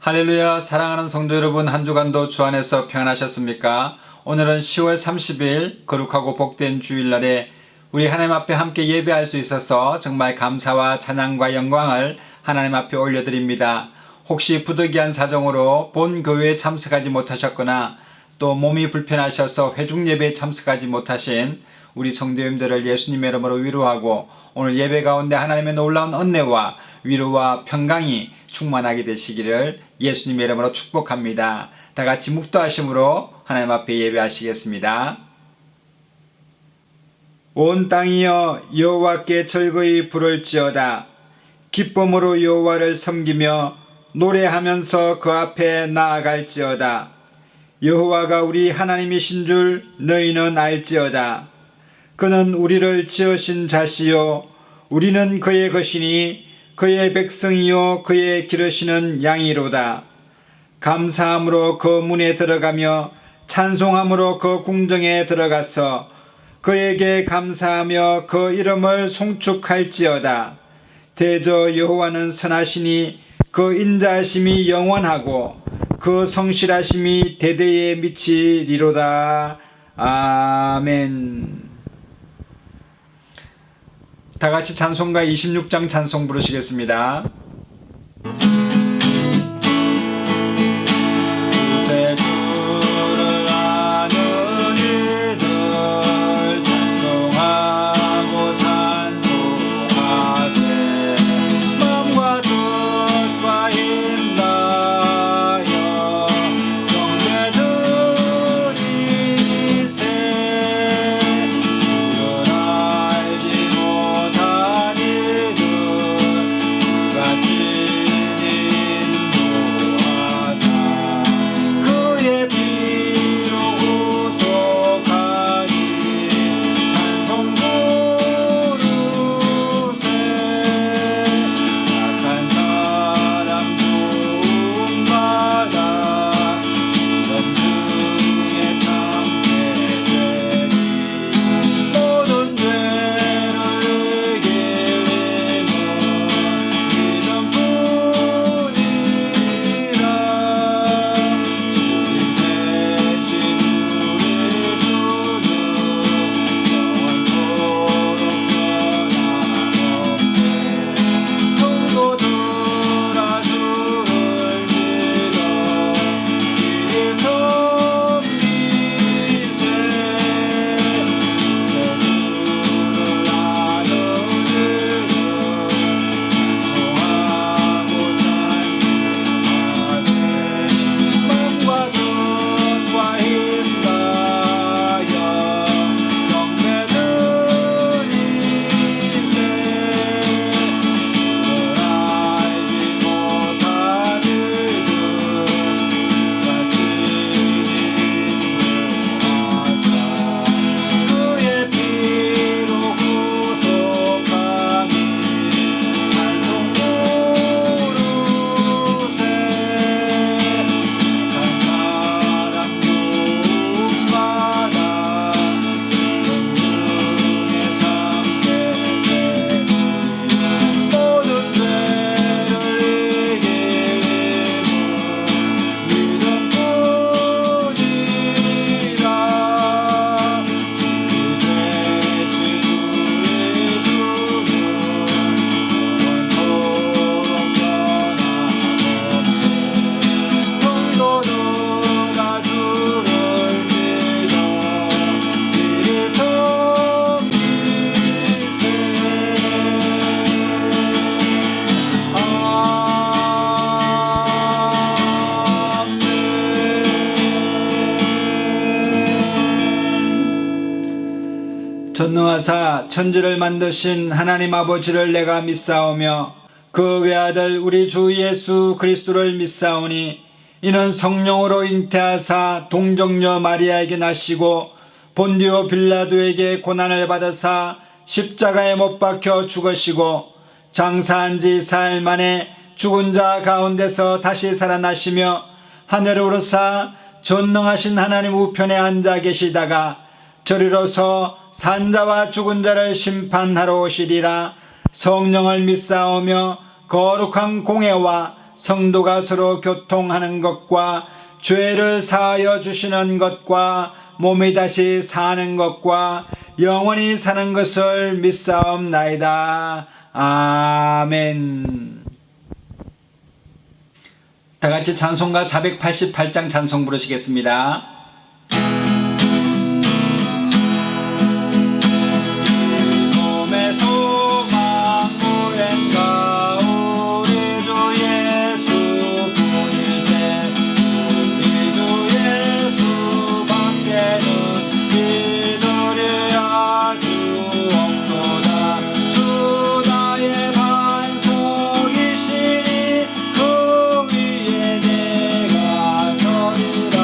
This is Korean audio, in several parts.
할렐루야. 사랑하는 성도 여러분, 한 주간도 주 안에서 평안하셨습니까? 오늘은 10월 30일 거룩하고 복된 주일날에 우리 하나님 앞에 함께 예배할 수 있어서 정말 감사와 찬양과 영광을 하나님 앞에 올려드립니다. 혹시 부득이한 사정으로 본 교회에 참석하지 못하셨거나 또 몸이 불편하셔서 회중 예배에 참석하지 못하신 우리 성도님들을 예수님의 이름으로 위로하고 오늘 예배 가운데 하나님의 놀라운 은혜와 위로와 평강이 충만하게 되시기를 예수님의 이름으로 축복합니다. 다 같이 묵도하심으로 하나님 앞에 예배하시겠습니다. 온 땅이여 여호와께 즐거이 부를지어다. 기쁨으로 여호와를 섬기며 노래하면서 그 앞에 나아갈지어다. 여호와가 우리 하나님이신 줄 너희는 알지어다. 그는 우리를 지으신 자시요 우리는 그의 것이니 그의 백성이요 그의 기르시는 양이로다. 감사함으로 그 문에 들어가며 찬송함으로 그 궁정에 들어가서 그에게 감사하며 그 이름을 송축할지어다. 대저 여호와는 선하시니 그 인자하심이 영원하고 그 성실하심이 대대에 미치리로다. 아멘. 다 같이 찬송가 26장 찬송 부르시겠습니다. 전능하사 천지를 만드신 하나님 아버지를 내가 믿사오며 그 외아들 우리 주 예수 그리스도를 믿사오니 이는 성령으로 잉태하사 동정녀 마리아에게 나시고 본디오 빌라도에게 고난을 받으사 십자가에 못 박혀 죽으시고 장사한 지 사흘 만에 죽은 자 가운데서 다시 살아나시며 하늘에 오르사 전능하신 하나님 우편에 앉아 계시다가 저리로서 산자와 죽은 자를 심판하러 오시리라. 성령을 믿사오며 거룩한 공회와 성도가 서로 교통하는 것과 죄를 사하여 주시는 것과 몸이 다시 사는 것과 영원히 사는 것을 믿사옵나이다. 아멘. 다 같이 찬송가 488장 찬송 부르시겠습니다. 몸의 소망 무엔가 우리 주 예수 보이세 우리 주 예수 밖에는 믿으려 주 없도다. 주 나의 반석이시니 그 위에 내가 서리라.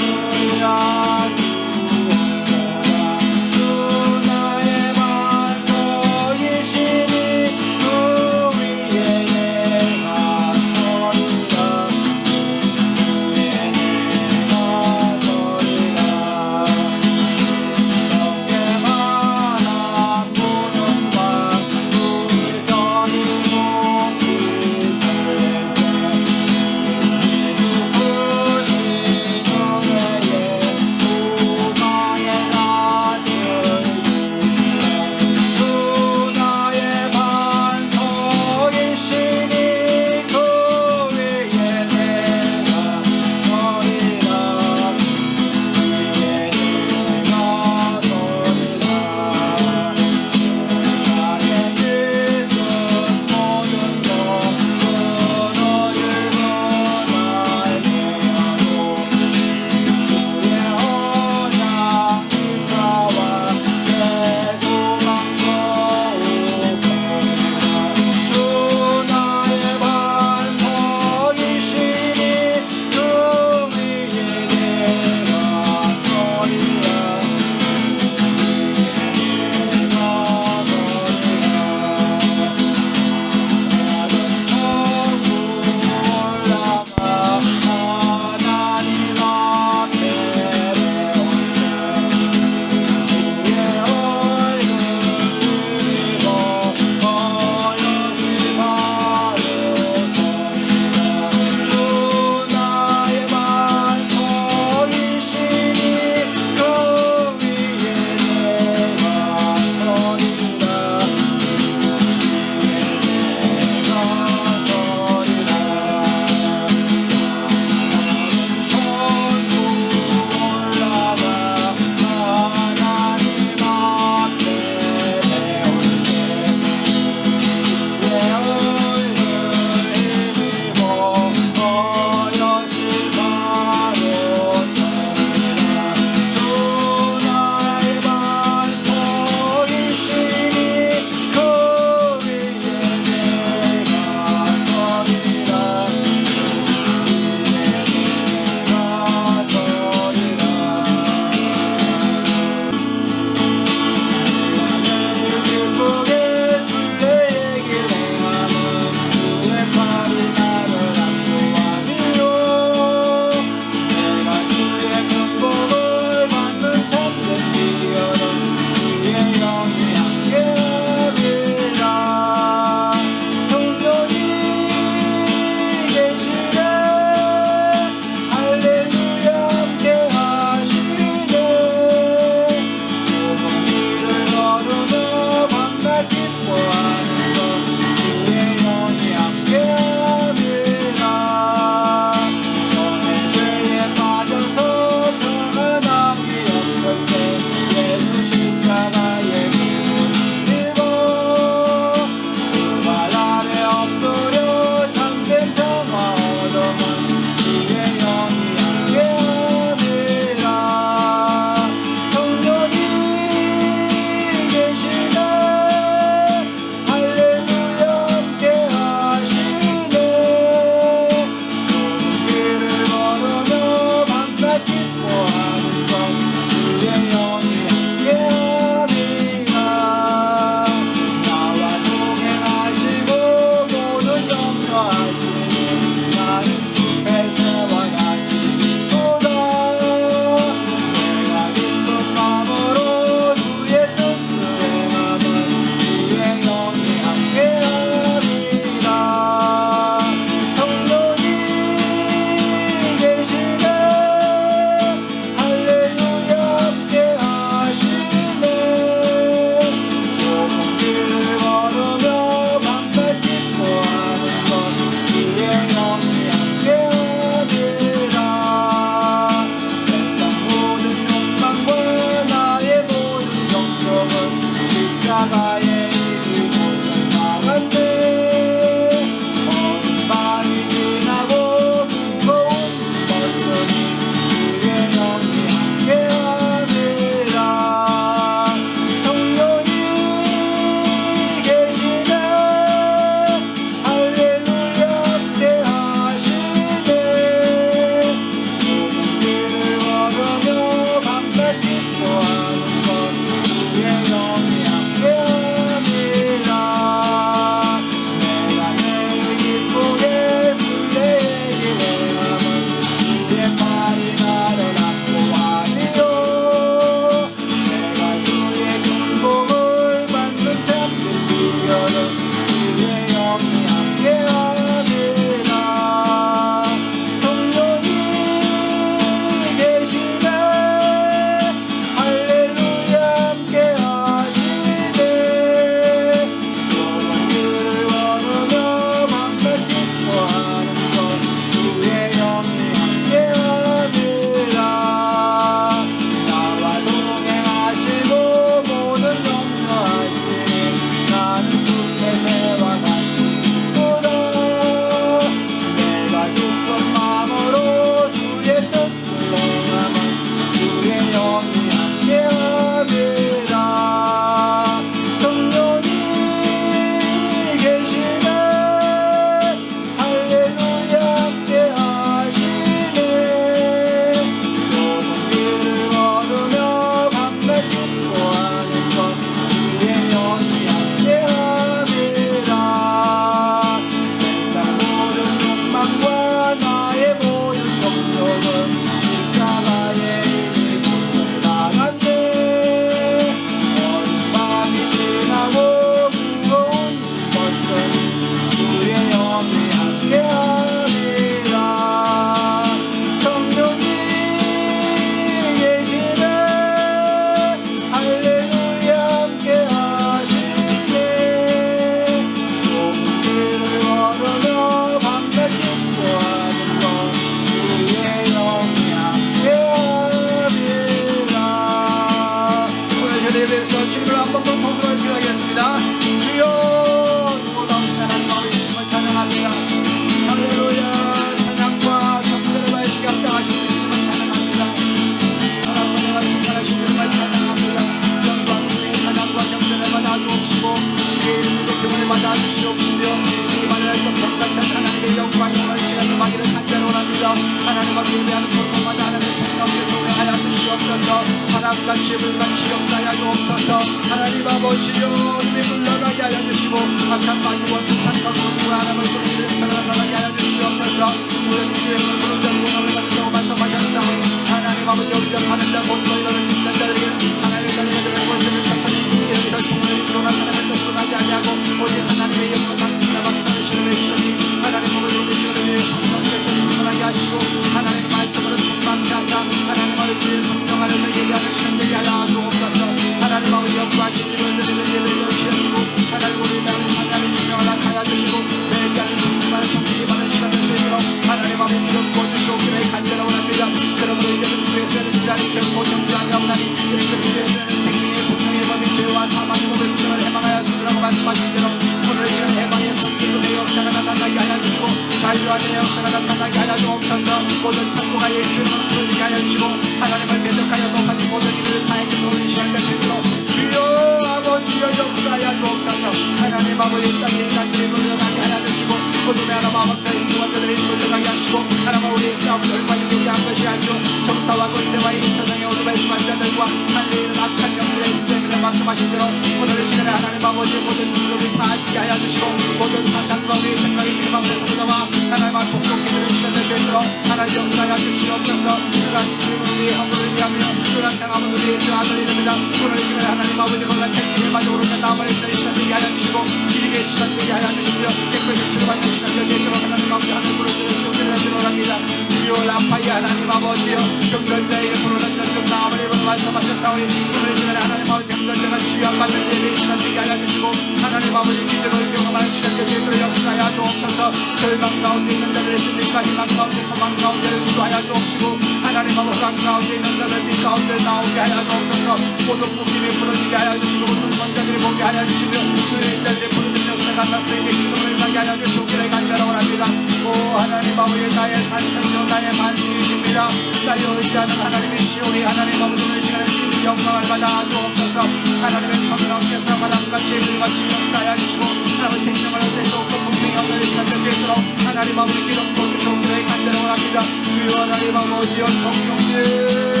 하나님과 예배하는 고통마다 하나님의 성령께 소명하여 주시옵소서. 바람과 지물같이 역사하여 주옵소서. 하나님 아버지여 우리 물러가게 하여 주시고 악한 마귀와 수상과 고통과 하나님을 우리를 살아나가게 하여 주시옵소서. 우리는 주의 물을 잡고 오늘 받으려고 말씀하셨사오니 하나님 아버지 영접하는 자 모두 이러는 인간 자들에게 하나님의 자녀들의 모습을 천천히 이런 통을 일어나 하나님을 떠나지 아니하고 오직 하나님의 영광 당신의 박사를 실험해 주시니 하나님 몸을 누르시는 위해 성령께서 충만하게 하시고 하나님의 말씀으로 충만케 하사 하나님 아버지 주의 성령 안에서 예배하는 시간 되게 하여 주옵소서. 하나님 아버지 영광 진리를 드리는 예배를 주시고 하나님 우리 나라를 하나님 신령하라 하여 주시고 내게하는 성령만을 성령이 많은 시간을 되도록 하나님 아버지 기름 부어주시고 그의 간절함을 합니다. 그러므로 이제는 주의 죄를 지자리 결코 정지 아니하오나니 이렇게 주의 죄는 생명의 성령의 법인 죄와 사망의 법의 수정을 해방하여 주라고 말씀하신 대로 오늘 이 시간 해방의 성기금의 역사가 나타나게 하여 주시고 자유하는 역사가 나타나게 하여 주옵소서. 모든 천국과 예수의 이름으로 부르게 하여 주시고 하나님을 대적하여 똑같이 모든 일을 다에게 놓은 시간이 되도록 주여 아버지여 역사하여 주옵소서. 하나님 아버지 땅에 인간들이 물러나게 하여 주시고 어둠의 하나님 아버지의 인간들이 물러나게 하시고 하나님 우리의 싸움을 얼마나 위대한 것이 아니오 정사와 권세와 이 세상의 어둠의 수반자들과 하늘에 있는 악한 영들의 인재들을 말씀하신 대로 오늘 이 시간에 하나님 아버지 모든 일들을 다 알게 하여 주시고 모든 사상과 우리의 생각이 실망된 모두가 하나님과 복종기들을 시간을 되도록 하나님 역사하여 주시옵소서. 그러한 우리의 허물을 위하며 그러한 상함을 위해서 아들이됩니다. 오늘 이 시간에 하나님 아버지 그러한 택지를 마저 오르는 나무를 시간 되게 하여 주시고 일익의 시간 되게 하여 주시며 깨끗이 치료받는 시간 되게 되도록 하나님 아버지 하늘 부르짖으시고 기도를 합니다. 주여 라파이 하나님 아버지여 병들자에게 부르는 전적 나무를 입은 말씀하셨사오니 오늘 이 시간에 하나님 아버지 병들자가 취약받는 예배의 시간 되게 하여 주시고 하나님 아버지 기적을 경험하는 시간 되게 되도록 역사하여 주옵소서. 절망 가운데 있는 자들의 진리까 희망 가운데 소망 가운데를 구하여 주옵시고 하나님 아버지 강 가운데 있는 자들 빛 가운데 나오게 하여 주옵소서. 모든 묶임이 풀어지게 하여 주시고 모든 손자들이 보게 하여 주시며 그 일자들이 부르는 역사가 나서에게 기도를 가게 하여 주시고 그를 간절하고 합니다. 오 하나님 아버지 나의 산성령 나의 만주이십니다. 나의 의지하는 하나님이시오. 우리 하나님 아버지는 시간에 진리 영광을 받아 주옵소서. 하나님의 성령께서 바람같이 일같이 역사하여 주시고 하나님의 생명을 얻으시고 분명히 얻을 시간 되도록 하나님 아버지 기름 부어주시고 그의 간절하고 합니다. 주여 하나님 아버지여 성령님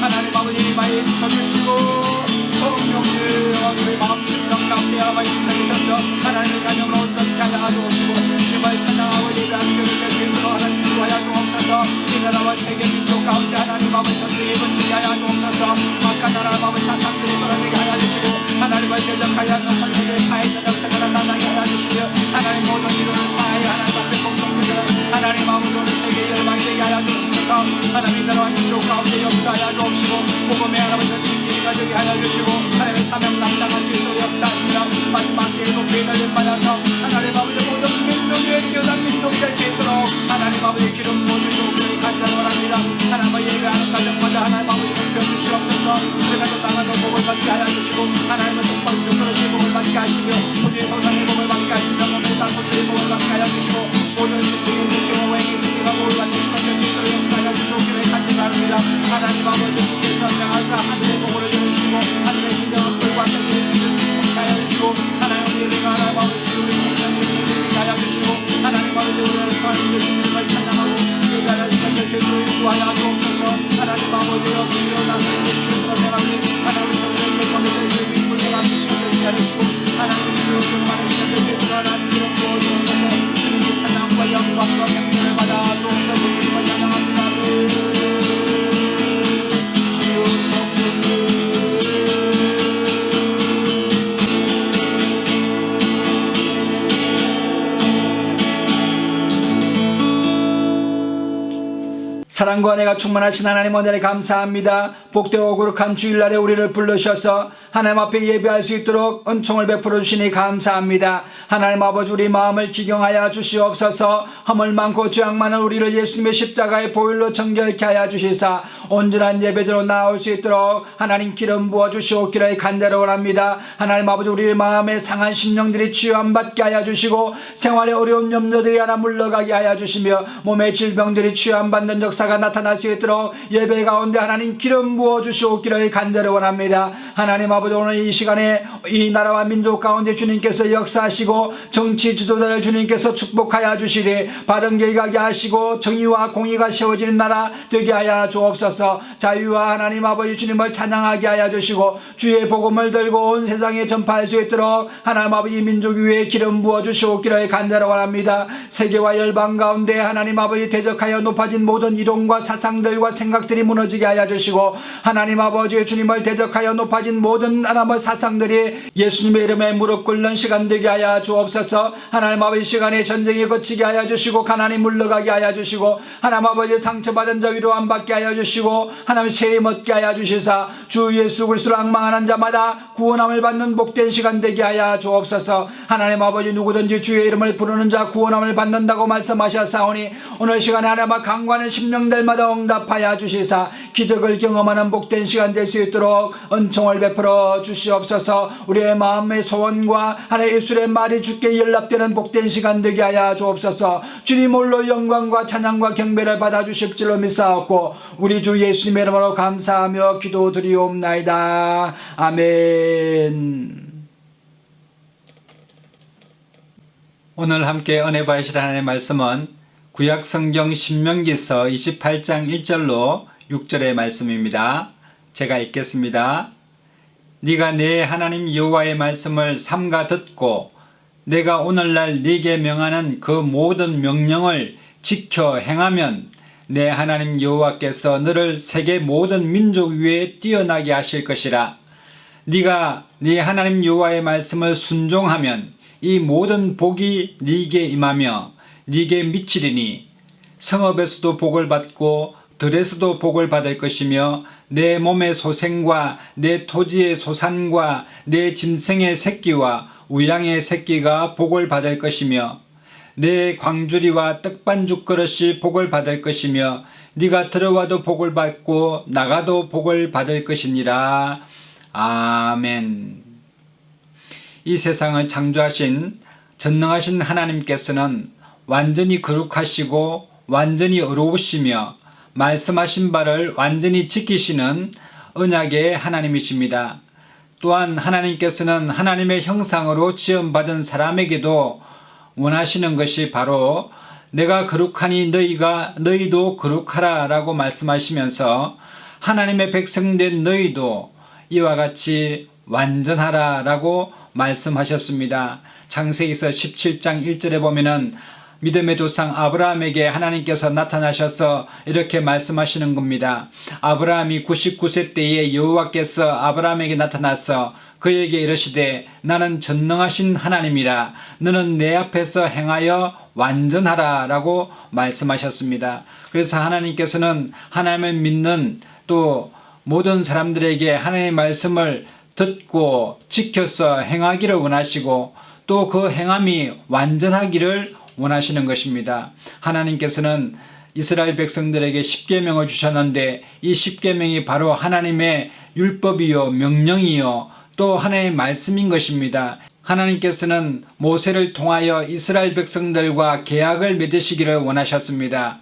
하나님 아버지 이마에 비춰주시고 성령님 우리 마음 심령 가운데 아버지 비춰주셔서 하나님의 가정을 온전히 하여 주옵시고 이마에 찬양하고 예배하는 교회를 주님으로 하나님 구하여 주옵소서. 이 나라와 세계 민족 가운데 하나님 아버지 전쟁에 거치게 하여 주옵소서. 막간 나라 아버지 사상들이 벌어지게 하여 주시고 하나님을 대적하여 하나님의 파해전 역사가 나타나게 하여 주시며 하나님 모든 이름을 파해 하나님 앞에 공동체들은 하나님 아버지 오늘 세계 열방이 되게 하여 주옵소서. 하나님 나라와 민족 가운데 역사하여 주옵시고 복음의 하나님의 전진기를 가지게 하여 주시고 하나님의 사명 감당할 수 있도록 역사하시며 마지막 때에 높이 날려받아서 하나님 아버지 모든 민족의 뛰어난 민족이 될 수 있도록 하나님 아버지 기름 부어주시고 그를 간절하고 합니다. 하나님의 예배하는 가정마다 하나님 아버지를 펴주시옵소서. 그가 또 나가서 복을 받게 하여 주시고 하나님의 속박으로 그릇이 복을 받게 하시며 우리의 소상의 복을 받게 하시며 모든 단소들의 복을 받게 하여 주시고 모든 신부의 성경과 행위 승리가 복을 받는 시간 될 수 있도록 역사하여 주시고 그를 간절합니다. 하나님 아버지 주께서 명하사 하늘의 복을 주시고 하늘의 신령을 불과 하여 주시고 하나님 예배가 하나님 아버지 우리 생명을 예배가 하여 주시고 하나님 아버지 우리를 소환해 주시는 찬양하고 예배하는 시간 될 수 있도록 구하여 주옵소서. 하나님 아버지 없으며 나서 주시는 하나님 하나님 성령의 권세를 믿고 하나님 시간 되게 하시고 하나님 주여 많은 시간 될 수 있도록 하나님 이름 부어주옵소서. 주님의 찬양과 영광과 경배를 받아 주옵소서. 주님을 찬양합니다. 사랑과 은혜가 충만하신 하나님 은혜를 감사합니다. 복되고 거룩한 주일날에 우리를 불러주셔서 하나님 앞에 예배할 수 있도록 은총을 베풀어 주시니 감사합니다. 하나님 아버지 우리 마음을 기경하여 주시옵소서. 허물 많고 죄악 많은 우리를 예수님의 십자가의 보혈로 정결케 하여 주시사 온전한 예배자로 나올 수 있도록 하나님 기름 부어 주시옵기를 간절히 원합니다. 하나님 아버지 우리 마음의 상한 심령들이 치유함받게 하여 주시고 생활의 어려운 염려들이 하나 물러가게 하여 주시며 몸의 질병들이 치유함받는 역사가 나타날 수 있도록 예배 가운데 하나님 기름 부어 주시옵기를 간절히 원합니다. 하나님 아버지, 오늘 이 시간에 이 나라와 민족 가운데 주님께서 역사하시고 정치 지도자를 주님께서 축복하여 주시되 바른 길 가게 하시고 정의와 공의가 세워지는 나라 되게 하여 주옵소서. 자유와 하나님 아버지 주님을 찬양하게 하여 주시고 주의 복음을 들고 온 세상에 전파할 수 있도록 하나님 아버지 민족 위에 기름 부어 주시옵기를 간절히 원합니다. 세계와 열방 가운데 하나님 아버지 대적하여 높아진 모든 이론과 사상들과 생각들이 무너지게 하여 주시고 하나님 아버지 주님을 대적하여 높아진 모든 하나님의 사상들이 예수님의 이름에 무릎 꿇는 시간 되게 하여 주옵소서. 하나님 아버지 시간에 전쟁이 거치게 하여 주시고 가난이 물러가게 하여 주시고 하나님 아버지 상처받은 자 위로함 받게 하여 주시고 하나님 세임 얻게 하여 주시사 주 예수 그리스도로 앙망하는 자마다 구원함을 받는 복된 시간 되게 하여 주옵소서. 하나님 아버지 누구든지 주의 이름을 부르는 자 구원함을 받는다고 말씀하셨사오니 오늘 시간에 하나님 강구하는 심령들마다 응답하여 주시사 기적을 경험하는 복된 시간 될 수 있도록 은총을 베풀어 주시옵소서. 우리의 마음의 소원과 하나님의 입술의 말이 주께 연락되는 복된 시간 되게 하여 주옵소서. 주님 홀로 영광과 찬양과 경배를 받아 주실 줄로 믿사옵고 우리 주 예수님의 이름으로 감사하며 기도드리옵나이다. 아멘. 오늘 함께 은혜 받으실 하나님의 말씀은 구약 성경 신명기서 28장 1절로 6절의 말씀입니다. 제가 읽겠습니다. 네가 내 하나님 여호와의 말씀을 삼가 듣고 내가 오늘날 네게 명하는 그 모든 명령을 지켜 행하면 내 하나님 여호와께서 너를 세계 모든 민족 위에 뛰어나게 하실 것이라. 네가 네 하나님 여호와의 말씀을 순종하면 이 모든 복이 네게 임하며 네게 미치리니 성읍에서도 복을 받고 들에서도 복을 받을 것이며 내 몸의 소생과 내 토지의 소산과 내 짐승의 새끼와 우양의 새끼가 복을 받을 것이며 내 광주리와 떡반죽 그릇이 복을 받을 것이며 네가 들어와도 복을 받고 나가도 복을 받을 것이니라. 아멘. 이 세상을 창조하신 전능하신 하나님께서는 완전히 거룩하시고 완전히 의로우시며 말씀하신 바를 완전히 지키시는 언약의 하나님이십니다. 또한 하나님께서는 하나님의 형상으로 지음받은 사람에게도 원하시는 것이 바로 내가 거룩하니 너희도 거룩하라 라고 말씀하시면서 하나님의 백성된 너희도 이와 같이 완전하라 라고 말씀하셨습니다. 창세기서 17장 1절에 보면은 믿음의 조상 아브라함에게 하나님께서 나타나셔서 이렇게 말씀하시는 겁니다. 아브라함이 99세 때에 여호와께서 아브라함에게 나타나서 그에게 이르시되 나는 전능하신 하나님이라 너는 내 앞에서 행하여 완전하라 라고 말씀하셨습니다. 그래서 하나님께서는 하나님을 믿는 또 모든 사람들에게 하나님의 말씀을 듣고 지켜서 행하기를 원하시고 또 그 행함이 완전하기를 원하시는 것입니다. 하나님께서는 이스라엘 백성들에게 십계명을 주셨는데 이 십계명이 바로 하나님의 율법이요 명령이요 또 하나님의 말씀인 것입니다. 하나님께서는 모세를 통하여 이스라엘 백성들과 계약을 맺으시기를 원하셨습니다.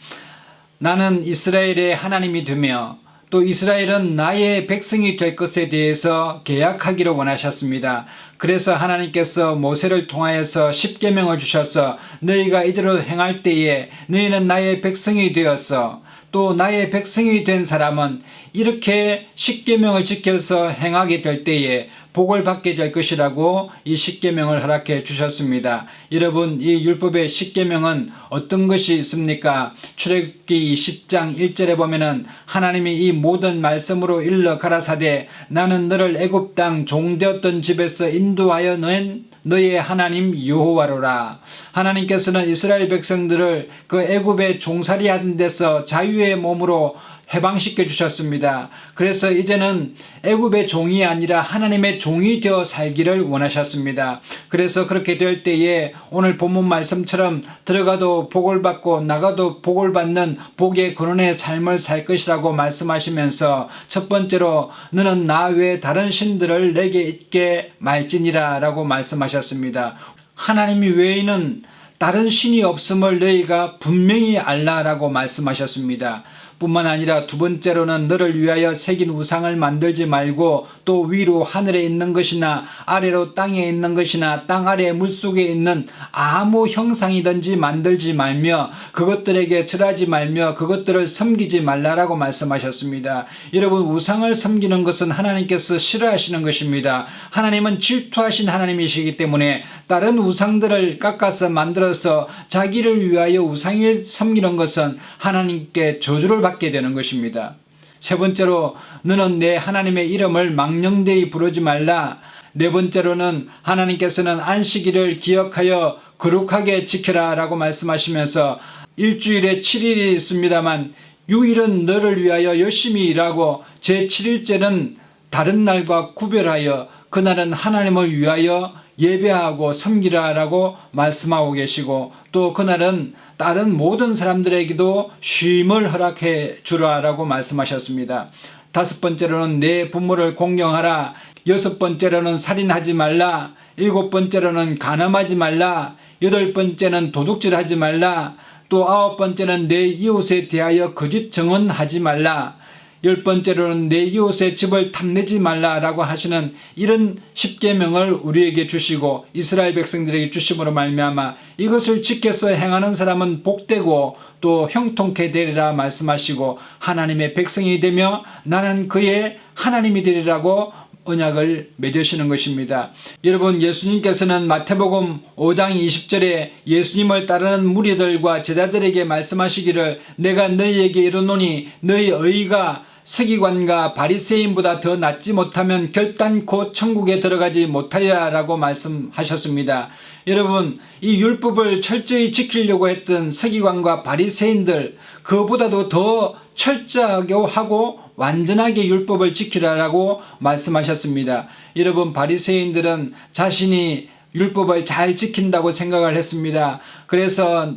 나는 이스라엘의 하나님이 되며 또 이스라엘은 나의 백성이 될 것에 대해서 계약하기를 원하셨습니다. 그래서 하나님께서 모세를 통하여서 십계명을 주셔서 너희가 이대로 행할 때에 너희는 나의 백성이 되었어. 또 나의 백성이 된 사람은 이렇게 십계명을 지켜서 행하게 될 때에 복을 받게 될 것이라고 이 십계명을 허락해 주셨습니다. 여러분, 이 율법의 십계명은 어떤 것이 있습니까? 출애굽기 20장 1절에 보면은 하나님이 이 모든 말씀으로 일러 가라사대 나는 너를 애굽 땅 종되었던 집에서 인도하여 낸 너의 하나님 여호와로라. 하나님께서는 이스라엘 백성들을 그 애굽의 종살이 하는 데서 자유의 몸으로 해방시켜 주셨습니다. 그래서 이제는 애굽의 종이 아니라 하나님의 종이 되어 살기를 원하셨습니다. 그래서 그렇게 될 때에 오늘 본문 말씀처럼 들어가도 복을 받고 나가도 복을 받는 복의 근원의 삶을 살 것이라고 말씀하시면서 첫 번째로 너는 나 외에 다른 신들을 내게 있게 말지니라 라고 말씀하셨습니다. 하나님 외에는 다른 신이 없음을 너희가 분명히 알라라고 말씀하셨습니다. 뿐만 아니라 두 번째로는 너를 위하여 새긴 우상을 만들지 말고 또 위로 하늘에 있는 것이나 아래로 땅에 있는 것이나 땅 아래 물속에 있는 아무 형상이든지 만들지 말며 그것들에게 절하지 말며 그것들을 섬기지 말라라고 말씀하셨습니다. 여러분, 우상을 섬기는 것은 하나님께서 싫어하시는 것입니다. 하나님은 질투하신 하나님이시기 때문에 다른 우상들을 깎아서 만들어서 자기를 위하여 우상을 섬기는 것은 하나님께 저주를 받게 되는 것입니다. 세 번째로, 너는 내 하나님의 이름을 망령되이 부르지 말라. 네 번째로는 하나님께서는 안식일을 기억하여 거룩하게 지켜라 라고 말씀하시면서 일주일에 7일이 있습니다만 6일은 너를 위하여 열심히 일하고 제7일째는 다른 날과 구별하여 그날은 하나님을 위하여 예배하고 섬기라라고 말씀하고 계시고, 또 그날은 다른 모든 사람들에게도 쉼을 허락해 주라라고 말씀하셨습니다. 다섯 번째로는 내 부모를 공경하라. 여섯 번째로는 살인하지 말라. 일곱 번째로는 간음하지 말라. 여덟 번째는 도둑질하지 말라. 또 아홉 번째는 내 이웃에 대하여 거짓 증언하지 말라. 열 번째로는 내 이웃의 집을 탐내지 말라라고 하시는 이런 십계명을 우리에게 주시고 이스라엘 백성들에게 주심으로 말미암아 이것을 지켜서 행하는 사람은 복되고 또 형통케 되리라 말씀하시고 하나님의 백성이 되며 나는 그의 하나님이 되리라고 언약을 맺으시는 것입니다. 여러분, 예수님께서는 마태복음 5장 20절에 예수님을 따르는 무리들과 제자들에게 말씀하시기를 내가 너희에게 이르노니 너희 의가 서기관과 바리새인보다 더 낫지 못하면 결단코 천국에 들어가지 못하리라 라고 말씀하셨습니다. 여러분, 이 율법을 철저히 지키려고 했던 서기관과 바리새인들, 그보다도 더 철저하게 하고 완전하게 율법을 지키라라고 말씀하셨습니다. 여러분, 바리새인들은 자신이 율법을 잘 지킨다고 생각을 했습니다. 그래서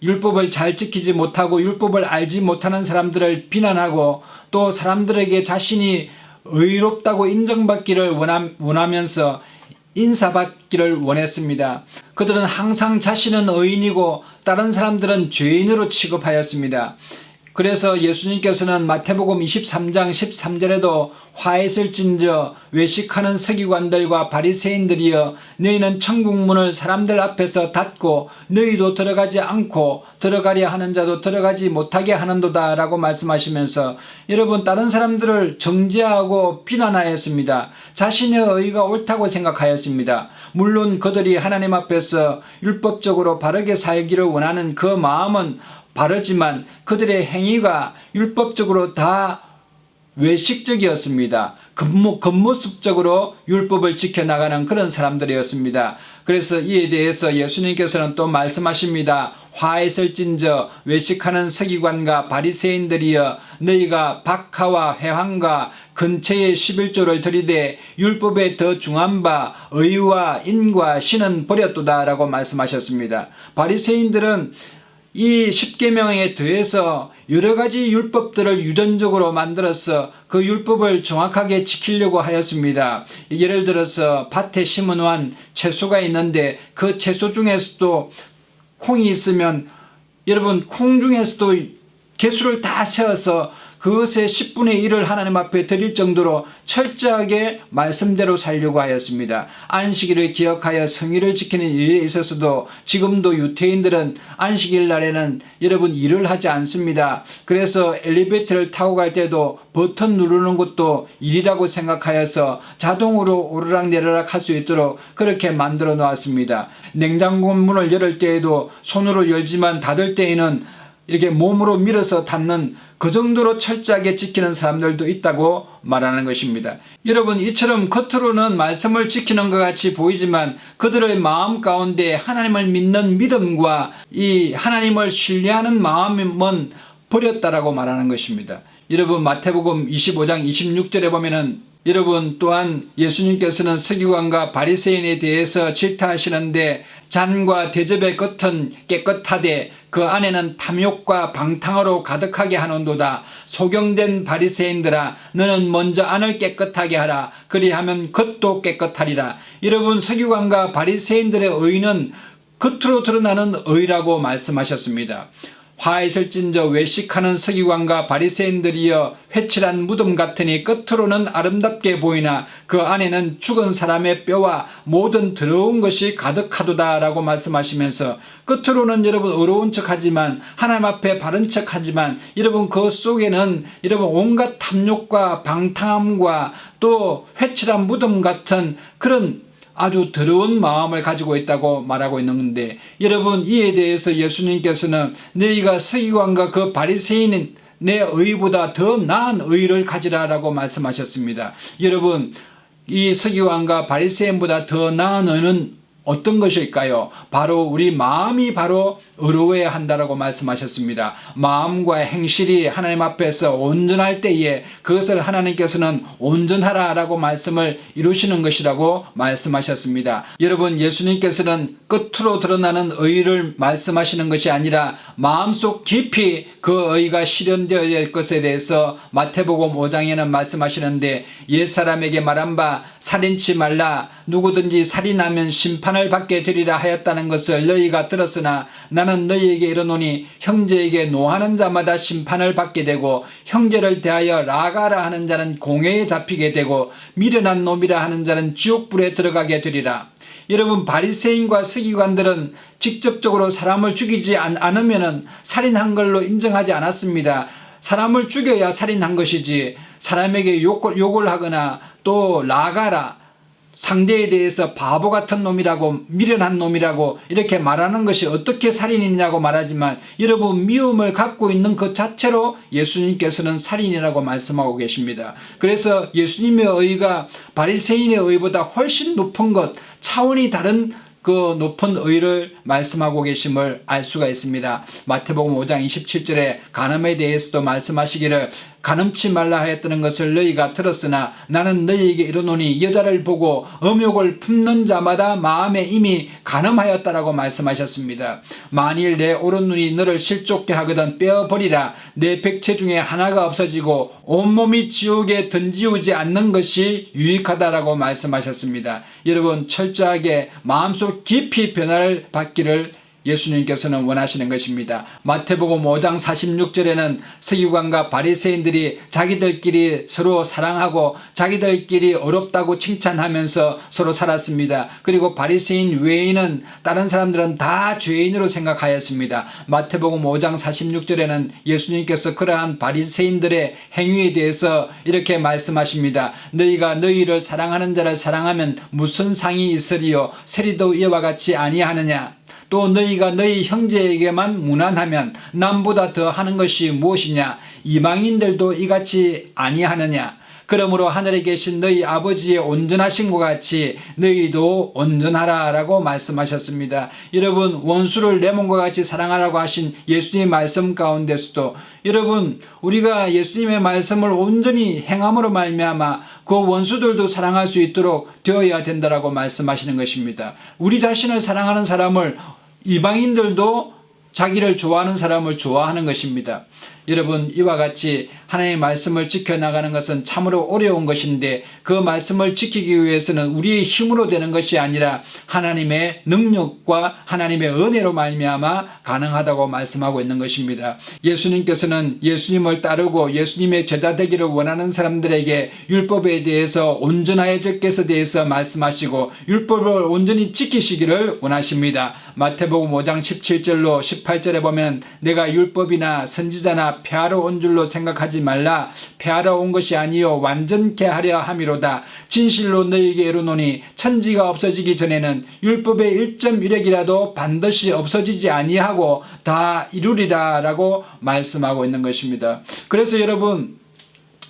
율법을 잘 지키지 못하고 율법을 알지 못하는 사람들을 비난하고 또 사람들에게 자신이 의롭다고 인정받기를 원하면서 인사받기를 원했습니다. 그들은 항상 자신은 의인이고 다른 사람들은 죄인으로 취급하였습니다. 그래서 예수님께서는 마태복음 23장 13절에도 화했을진저 외식하는 서기관들과 바리새인들이여 너희는 천국문을 사람들 앞에서 닫고 너희도 들어가지 않고 들어가려 하는 자도 들어가지 못하게 하는도다 라고 말씀하시면서 여러분, 다른 사람들을 정죄하고 비난하였습니다. 자신의 의가 옳다고 생각하였습니다. 물론 그들이 하나님 앞에서 율법적으로 바르게 살기를 원하는 그 마음은 바르지만 그들의 행위가 율법적으로 다 외식적이었습니다. 겉모습적으로 율법을 지켜나가는 그런 사람들이었습니다. 그래서 이에 대해서 예수님께서는 또 말씀하십니다. 화했을진저 외식하는 서기관과 바리새인들이여 너희가 박하와 회황과 근처의 11조를 들이되 율법에 더 중한 바 의와 인과 신은 버렸도다 라고 말씀하셨습니다. 바리새인들은 이 십계명에 더해서 여러 가지 율법들을 유전적으로 만들어서 그 율법을 정확하게 지키려고 하였습니다. 예를 들어서 밭에 심어놓은 채소가 있는데 그 채소 중에서도 콩이 있으면 여러분, 콩 중에서도 개수를 다 세어서 그것의 10분의 1을 하나님 앞에 드릴 정도로 철저하게 말씀대로 살려고 하였습니다. 안식일을 기억하여 성일을 지키는 일에 있어서도 지금도 유태인들은 안식일 날에는 여러분 일을 하지 않습니다. 그래서 엘리베이터를 타고 갈 때도 버튼 누르는 것도 일이라고 생각하여서 자동으로 오르락내리락 할 수 있도록 그렇게 만들어 놓았습니다. 냉장고 문을 열 때에도 손으로 열지만 닫을 때에는 이렇게 몸으로 밀어서 닫는 그 정도로 철저하게 지키는 사람들도 있다고 말하는 것입니다. 여러분, 이처럼 겉으로는 말씀을 지키는 것 같이 보이지만 그들의 마음 가운데 하나님을 믿는 믿음과 이 하나님을 신뢰하는 마음은 버렸다라고 말하는 것입니다. 여러분, 마태복음 25장 26절에 보면은 여러분, 또한 예수님께서는 서기관과 바리새인에 대해서 질타하시는데 잔과 대접의 겉은 깨끗하되 그 안에는 탐욕과 방탕으로 가득하게 하는도다. 소경된 바리새인들아, 너는 먼저 안을 깨끗하게 하라. 그리하면 겉도 깨끗하리라. 여러분, 서기관과 바리새인들의 의는 겉으로 드러나는 의라고 말씀하셨습니다. 화있을진저 외식하는 서기관과 바리새인들이여 회칠한 무덤 같으니 겉으로는 아름답게 보이나 그 안에는 죽은 사람의 뼈와 모든 더러운 것이 가득하도다라고 말씀하시면서 겉으로는 여러분 의로운 척하지만 하나님 앞에 바른 척하지만 여러분 그 속에는 여러분 온갖 탐욕과 방탕함과 또 회칠한 무덤 같은 그런 아주 더러운 마음을 가지고 있다고 말하고 있는데 여러분 이에 대해서 예수님께서는 너희가 서기관과 그 바리새인은 내 의보다 더 나은 의를 가지라라고 말씀하셨습니다. 여러분 이 서기관과 바리새인보다 더 나은 의는 어떤 것일까요? 바로 우리 마음이 바로 의로워야 한다라고 말씀하셨습니다. 마음과 행실이 하나님 앞에서 온전할 때에 그것을 하나님께서는 온전하라라고 말씀을 이루시는 것이라고 말씀하셨습니다. 여러분 예수님께서는 겉으로 드러나는 의를 말씀하시는 것이 아니라 마음속 깊이 그 의가 실현되어야 될 것에 대해서 마태복음 5장에는 말씀하시는데 옛사람에게 말한 바 살인치 말라 누구든지 살인하면 심판을 받게 되리라 하였다는 것을 너희가 들었으나 나는 너희에게 이르노니 형제에게 노하는 자마다 심판을 받게 되고 형제를 대하여 라가라 하는 자는 공회에 잡히게 되고 미련한 놈이라 하는 자는 지옥불에 들어가게 되리라. 여러분 바리새인과 서기관들은 직접적으로 사람을 죽이지 않으면 살인한 걸로 인정하지 않았습니다. 사람을 죽여야 살인한 것이지 사람에게 욕을 하거나 또 라가라 상대에 대해서 바보 같은 놈이라고 미련한 놈이라고 이렇게 말하는 것이 어떻게 살인이냐고 말하지만 여러분 미움을 갖고 있는 그 자체로 예수님께서는 살인이라고 말씀하고 계십니다. 그래서 예수님의 의가 바리새인의 의보다 훨씬 높은 것 차원이 다른 그 높은 의를 말씀하고 계심을 알 수가 있습니다. 마태복음 5장 27절에 간음에 대해서도 말씀하시기를 간음치 말라 하였다는 것을 너희가 들었으나 나는 너희에게 이르노니 여자를 보고 음욕을 품는 자마다 마음에 이미 간음하였다라고 말씀하셨습니다. 만일 내 오른눈이 너를 실족게 하거든 빼어버리라. 내 백체 중에 하나가 없어지고 온몸이 지옥에 던지우지 않는 것이 유익하다라고 말씀하셨습니다. 여러분 철저하게 마음속 깊이 변화를 받기를 예수님께서는 원하시는 것입니다. 마태복음 5장 46절에는 서기관과 바리새인들이 자기들끼리 서로 사랑하고 자기들끼리 어렵다고 칭찬하면서 서로 살았습니다. 그리고 바리새인 외에는 다른 사람들은 다 죄인으로 생각하였습니다. 마태복음 5장 46절에는 예수님께서 그러한 바리새인들의 행위에 대해서 이렇게 말씀하십니다. 너희가 너희를 사랑하는 자를 사랑하면 무슨 상이 있으리요 세리도 이와 같이 아니하느냐. 또 너희가 너희 형제에게만 무난하면 남보다 더 하는 것이 무엇이냐. 이방인들도 이같이 아니하느냐. 그러므로 하늘에 계신 너희 아버지의 온전하심과 같이 너희도 온전하라라고 말씀하셨습니다. 여러분 원수를 내 몸과 같이 사랑하라고 하신 예수님의 말씀 가운데서도 여러분 우리가 예수님의 말씀을 온전히 행함으로 말미암아 그 원수들도 사랑할 수 있도록 되어야 된다라고 말씀하시는 것입니다. 우리 자신을 사랑하는 사람을 이방인들도 자기를 좋아하는 사람을 좋아하는 것입니다. 여러분 이와 같이 하나님의 말씀을 지켜나가는 것은 참으로 어려운 것인데 그 말씀을 지키기 위해서는 우리의 힘으로 되는 것이 아니라 하나님의 능력과 하나님의 은혜로 말미암아 가능하다고 말씀하고 있는 것입니다. 예수님께서는 예수님을 따르고 예수님의 제자 되기를 원하는 사람들에게 율법에 대해서 온전하여질 것에 대해서 말씀하시고 율법을 온전히 지키시기를 원하십니다. 마태복음 5장 17절로 18절에 보면 내가 율법이나 선지자나 폐하러 온 줄로 생각하지 말라. 폐하러 온 것이 아니요 완전케 하려 함이로다. 진실로 너희에게 이르노니 천지가 없어지기 전에는 율법의 1.1핵이라도 반드시 없어지지 아니하고 다 이루리라 라고 말씀하고 있는 것입니다. 그래서 여러분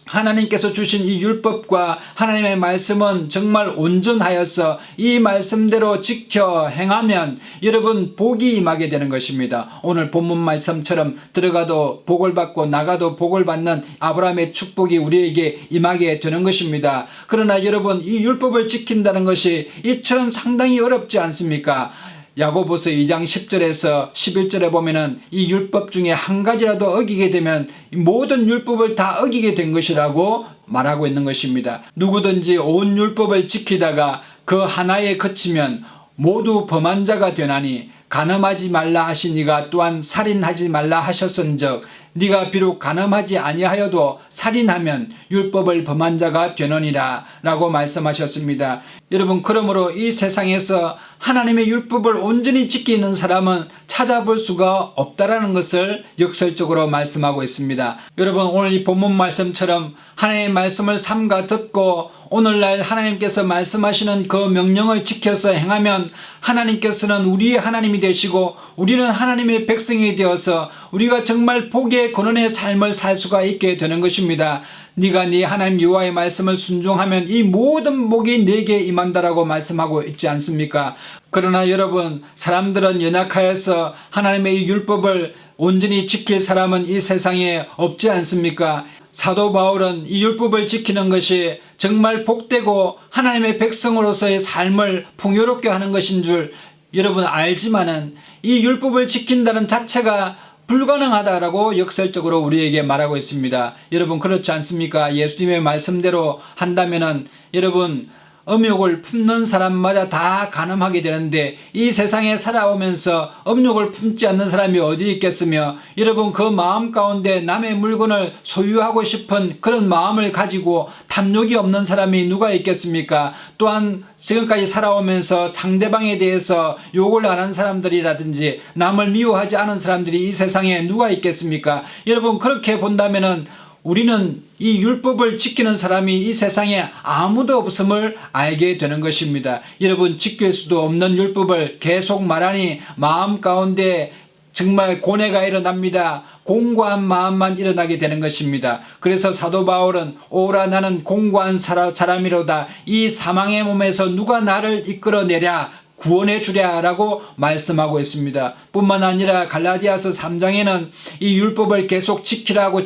하나님께서 주신 이 율법과 하나님의 말씀은 정말 온전하여서 이 말씀대로 지켜 행하면 여러분 복이 임하게 되는 것입니다. 오늘 본문 말씀처럼 들어가도 복을 받고 나가도 복을 받는 아브라함의 축복이 우리에게 임하게 되는 것입니다. 그러나 여러분 이 율법을 지킨다는 것이 이처럼 상당히 어렵지 않습니까? 야고보서 2장 10절에서 11절에 보면은 이 율법 중에 한 가지라도 어기게 되면 모든 율법을 다 어기게 된 것이라고 말하고 있는 것입니다. 누구든지 온 율법을 지키다가 그 하나에 그치면 모두 범한 자가 되나니 간음하지 말라 하시니가 또한 살인하지 말라 하셨은즉 네가 비록 간음하지 아니하여도 살인하면 율법을 범한 자가 되느니라 라고 말씀하셨습니다. 여러분, 그러므로 이 세상에서 하나님의 율법을 온전히 지키는 사람은 찾아볼 수가 없다라는 것을 역설적으로 말씀하고 있습니다. 여러분, 오늘 이 본문 말씀처럼 하나님의 말씀을 삼가 듣고 오늘날 하나님께서 말씀하시는 그 명령을 지켜서 행하면 하나님께서는 우리의 하나님이 되시고 우리는 하나님의 백성이 되어서 우리가 정말 복의 근원의 삶을 살 수가 있게 되는 것입니다. 네가 네 하나님 여호와의 말씀을 순종하면 이 모든 복이 네게 임한다라고 말씀하고 있지 않습니까? 그러나 여러분, 사람들은 연약하여서 하나님의 이 율법을 온전히 지킬 사람은 이 세상에 없지 않습니까? 사도 바울은 이 율법을 지키는 것이 정말 복되고 하나님의 백성으로서의 삶을 풍요롭게 하는 것인 줄 여러분 알지만은 이 율법을 지킨다는 자체가 불가능하다라고 역설적으로 우리에게 말하고 있습니다. 여러분, 그렇지 않습니까? 예수님의 말씀대로 한다면은 여러분, 음욕을 품는 사람마다 다 간음하게 되는데 이 세상에 살아오면서 음욕을 품지 않는 사람이 어디 있겠으며, 여러분, 그 마음 가운데 남의 물건을 소유하고 싶은 그런 마음을 가지고 탐욕이 없는 사람이 누가 있겠습니까? 또한 지금까지 살아오면서 상대방에 대해서 욕을 안 한 사람들이라든지 남을 미워하지 않은 사람들이 이 세상에 누가 있겠습니까? 여러분, 그렇게 본다면은 우리는 이 율법을 지키는 사람이 이 세상에 아무도 없음을 알게 되는 것입니다. 여러분, 지킬 수도 없는 율법을 계속 말하니 마음 가운데 정말 고뇌가 일어납니다. 공고한 마음만 일어나게 되는 것입니다. 그래서 사도 바울은 오라 나는 공고한 사람이로다. 이 사망의 몸에서 누가 나를 이끌어내랴 구원해 주랴 라고 말씀하고 있습니다. 뿐만 아니라 갈라디아서 3장에는 이 율법을 계속 지키라고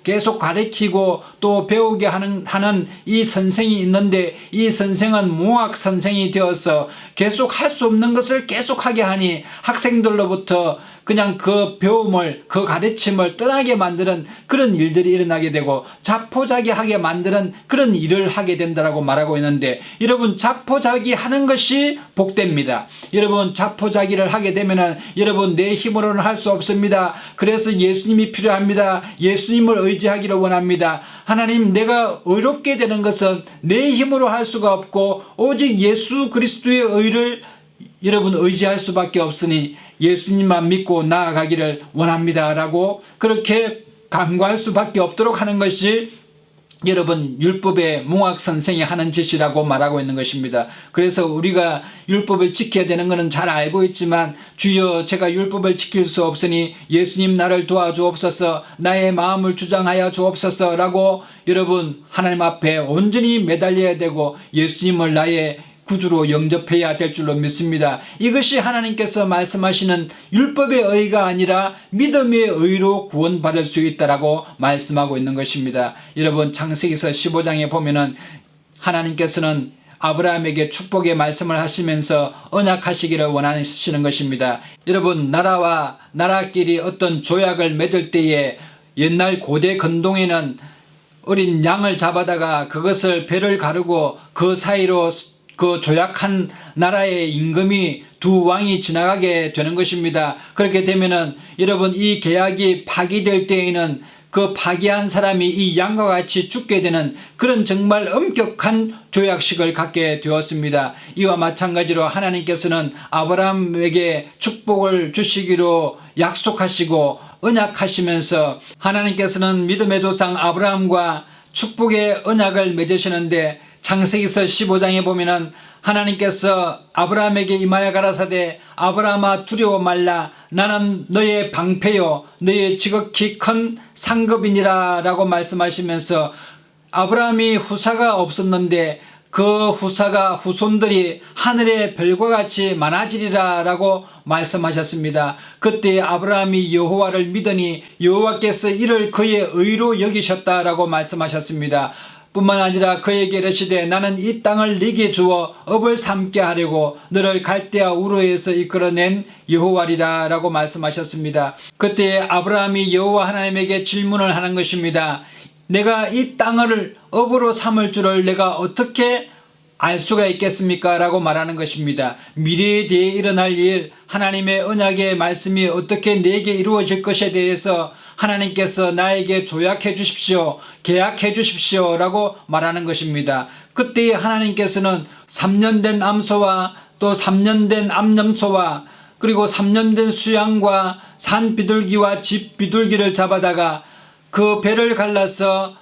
계속 가르치고 또 배우게 하는 이 선생이 있는데 이 선생은 몽학 선생이 되어서 계속 할 수 없는 것을 계속하게 하니 학생들로부터 그냥 그 배움을, 그 가르침을 떠나게 만드는 그런 일들이 일어나게 되고 자포자기하게 만드는 그런 일을 하게 된다라고 말하고 있는데, 여러분, 자포자기 하는 것이 복됩니다. 여러분, 자포자기를 하게 되면은 여러분 내 힘으로는 할 수 없습니다. 그래서 예수님이 필요합니다. 예수님을 의지하기를 원합니다. 하나님, 내가 의롭게 되는 것은 내 힘으로 할 수가 없고 오직 예수 그리스도의 의를 여러분 의지할 수밖에 없으니 예수님만 믿고 나아가기를 원합니다 라고 그렇게 간구할 수밖에 없도록 하는 것이 여러분 율법의 몽학 선생이 하는 짓이라고 말하고 있는 것입니다. 그래서 우리가 율법을 지켜야 되는 것은 잘 알고 있지만, 주여 제가 율법을 지킬 수 없으니 예수님 나를 도와주옵소서, 나의 마음을 주장하여 주옵소서 라고 여러분 하나님 앞에 온전히 매달려야 되고 예수님을 나의 구주로 영접해야 될 줄로 믿습니다. 이것이 하나님께서 말씀하시는 율법의 의가 아니라 믿음의 의로 구원받을 수 있다라고 말씀하고 있는 것입니다. 여러분, 창세기서 15장에 보면은 하나님께서는 아브라함에게 축복의 말씀을 하시면서 언약하시기를 원하시는 것입니다. 여러분, 나라와 나라끼리 어떤 조약을 맺을 때에 옛날 고대 근동에는 어린 양을 잡아다가 그것을 배를 가르고 그 사이로 그 조약한 나라의 임금이 두 왕이 지나가게 되는 것입니다. 그렇게 되면은 여러분 이 계약이 파기될 때에는 그 파기한 사람이 이 양과 같이 죽게 되는 그런 정말 엄격한 조약식을 갖게 되었습니다. 이와 마찬가지로 하나님께서는 아브라함에게 축복을 주시기로 약속하시고 언약하시면서 하나님께서는 믿음의 조상 아브라함과 축복의 언약을 맺으시는데, 창세기서 15장에 보면은 하나님께서 아브라함에게 임하여 가라사대 아브라함아 두려워 말라, 나는 너의 방패요 너의 지극히 큰 상급이니라 라고 말씀하시면서 아브라함이 후사가 없었는데 그 후손들이 하늘의 별과 같이 많아지리라 라고 말씀하셨습니다. 그때 아브라함이 여호와를 믿으니 여호와께서 이를 그의 의로 여기셨다라고 말씀하셨습니다. 뿐만 아니라 그에게 이르시되 나는 이 땅을 네게 주어 업을 삼게 하려고 너를 갈대아 우르에서 이끌어낸 여호와리라 라고 말씀하셨습니다. 그때 아브라함이 여호와 하나님에게 질문을 하는 것입니다. 내가 이 땅을 업으로 삼을 줄을 내가 어떻게 알 수가 있겠습니까? 라고 말하는 것입니다. 미래에 대해 일어날 일, 하나님의 언약의 말씀이 어떻게 내게 이루어질 것에 대해서 하나님께서 나에게 조약해 주십시오, 계약해 주십시오 라고 말하는 것입니다. 그때 하나님께서는 3년 된 암소와 또 3년 된 암염소와 그리고 3년 된 수양과 산 비둘기와 집 비둘기를 잡아다가 그 배를 갈라서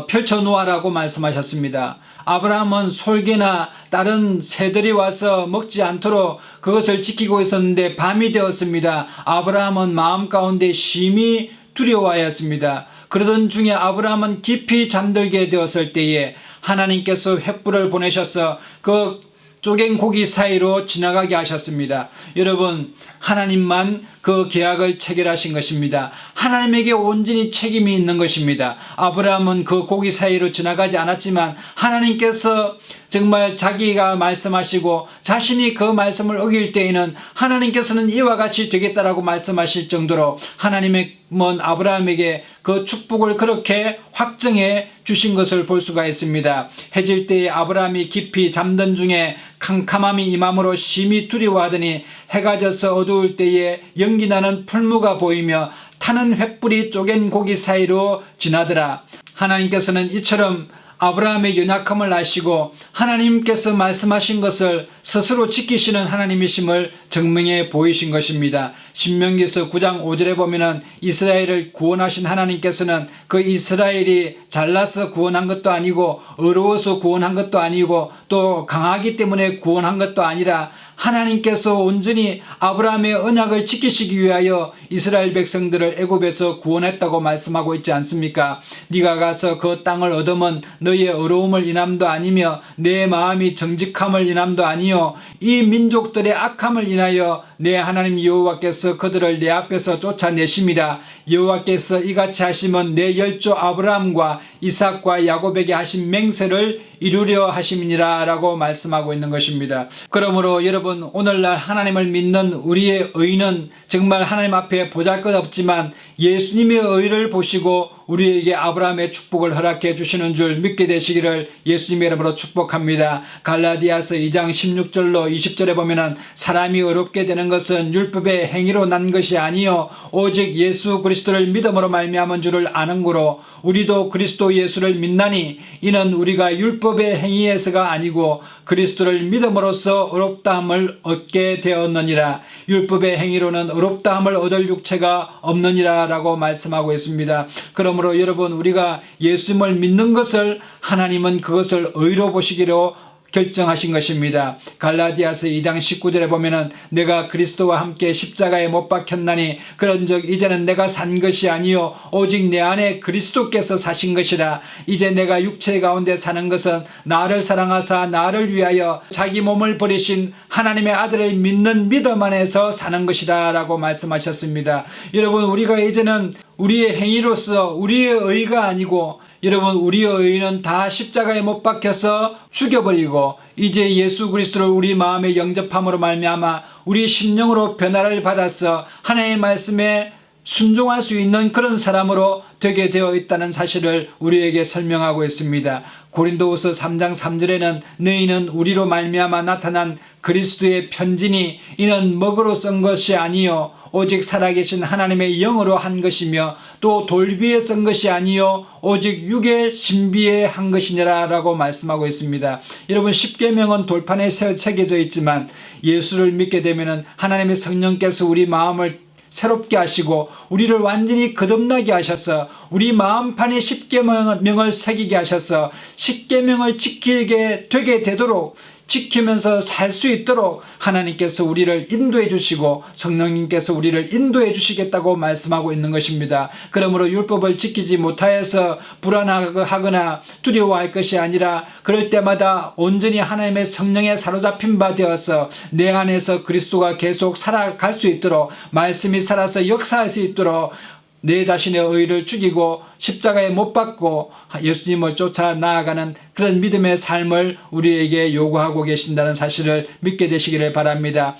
펼쳐 놓아라고 말씀하셨습니다. 아브라함은 솔개나 다른 새들이 와서 먹지 않도록 그것을 지키고 있었는데 밤이 되었습니다. 아브라함은 마음 가운데 심히 두려워하였습니다. 그러던 중에 아브라함은 깊이 잠들게 되었을 때에 하나님께서 횃불을 보내셔서 그 쪼갠 고기 사이로 지나가게 하셨습니다. 여러분, 하나님만 그 계약을 체결하신 것입니다. 하나님에게 온전히 책임이 있는 것입니다. 아브라함은 그 고기 사이로 지나가지 않았지만 하나님께서 정말 자기가 말씀하시고 자신이 그 말씀을 어길 때에는 하나님께서는 이와 같이 되겠다라고 말씀하실 정도로 하나님은 아브라함에게 그 축복을 그렇게 확정해 주신 것을 볼 수가 있습니다. 해질 때에 아브라함이 깊이 잠든 중에 캄캄함이 임함으로 심히 두려워하더니 해가 져서 어두울 때에 연기나는 풀무가 보이며 타는 횃불이 쪼갠 고기 사이로 지나더라. 하나님께서는 이처럼 아브라함의 연약함을 아시고 하나님께서 말씀하신 것을 스스로 지키시는 하나님이심을 증명해 보이신 것입니다. 신명기서 9장 5절에 보면은 이스라엘을 구원하신 하나님께서는 그 이스라엘이 잘나서 구원한 것도 아니고 어려워서 구원한 것도 아니고 또 강하기 때문에 구원한 것도 아니라 하나님께서 온전히 아브라함의 언약을 지키시기 위하여 이스라엘 백성들을 애굽에서 구원했다고 말씀하고 있지 않습니까? 네가 가서 그 땅을 얻으면 너희의 어려움을 인함도 아니며 내 마음이 정직함을 인함도 아니요 이 민족들의 악함을 인하여 내 하나님 여호와께서 그들을 내 앞에서 쫓아내심이라. 여호와께서 이같이 하시면 내 열조 아브라함과 이삭과 야곱에게 하신 맹세를 이루려 하심이니라 라고 말씀하고 있는 것입니다. 그러므로 여러분, 오늘날 하나님을 믿는 우리의 의는 정말 하나님 앞에 보잘것없지만 예수님의 의를 보시고 우리에게 아브라함의 축복을 허락해 주시는 줄 믿게 되시기를 예수님의 이름으로 축복합니다. 갈라디아서 2장 16절로 20절에 보면은 사람이 어렵게 되는 것은 율법의 행위로 난 것이 아니요 오직 예수 그리스도를 믿음으로 말미암은 줄을 아는 고로 우리도 그리스도 예수를 믿나니 이는 우리가 율법의 행위에서가 아니고 그리스도를 믿음으로써 어렵다함을 얻게 되었느니라. 율법의 행위로는 어렵다함을 얻을 육체가 없느니라 라고 말씀하고 있습니다. 그러므로 여러분, 우리가 예수님을 믿는 것을 하나님은 그것을 의로 보시기로 결정하신 것입니다. 갈라디아서 2장 19절에 보면은 내가 그리스도와 함께 십자가에 못 박혔나니 그런즉 이제는 내가 산 것이 아니요 오직 내 안에 그리스도께서 사신 것이라. 이제 내가 육체 가운데 사는 것은 나를 사랑하사 나를 위하여 자기 몸을 버리신 하나님의 아들을 믿는 믿음 안에서 사는 것이라 라고 말씀하셨습니다. 여러분, 우리가 이제는 우리의 행위로서 우리의 의가 아니고 여러분, 우리의 의는 다 십자가에 못 박혀서 죽여버리고 이제 예수 그리스도를 우리 마음에 영접함으로 말미암아 우리 심령으로 변화를 받아서 하나님의 말씀에 순종할 수 있는 그런 사람으로 되게 되어 있다는 사실을 우리에게 설명하고 있습니다. 고린도후서 3장 3절에는 너희는 우리로 말미암아 나타난 그리스도의 편지니 이는 먹으로 쓴 것이 아니요 오직 살아계신 하나님의 영으로 한 것이며 또 돌비에 쓴 것이 아니요 오직 육의 신비에 한 것이니라 라고 말씀하고 있습니다. 여러분, 십계명은 돌판에 새겨져 있지만 예수를 믿게 되면 하나님의 성령께서 우리 마음을 새롭게 하시고 우리를 완전히 거듭나게 하셔서 우리 마음판에 십계명을 새기게 하셔서 십계명을 지키게 되게 되도록 지키면서 살 수 있도록 하나님께서 우리를 인도해 주시고 성령님께서 우리를 인도해 주시겠다고 말씀하고 있는 것입니다. 그러므로 율법을 지키지 못하여서 불안하거나 두려워할 것이 아니라 그럴 때마다 온전히 하나님의 성령에 사로잡힌 바 되어서 내 안에서 그리스도가 계속 살아갈 수 있도록 말씀이 살아서 역사할 수 있도록 내 자신의 의를 죽이고 십자가에 못 박고 예수님을 쫓아 나아가는 그런 믿음의 삶을 우리에게 요구하고 계신다는 사실을 믿게 되시기를 바랍니다.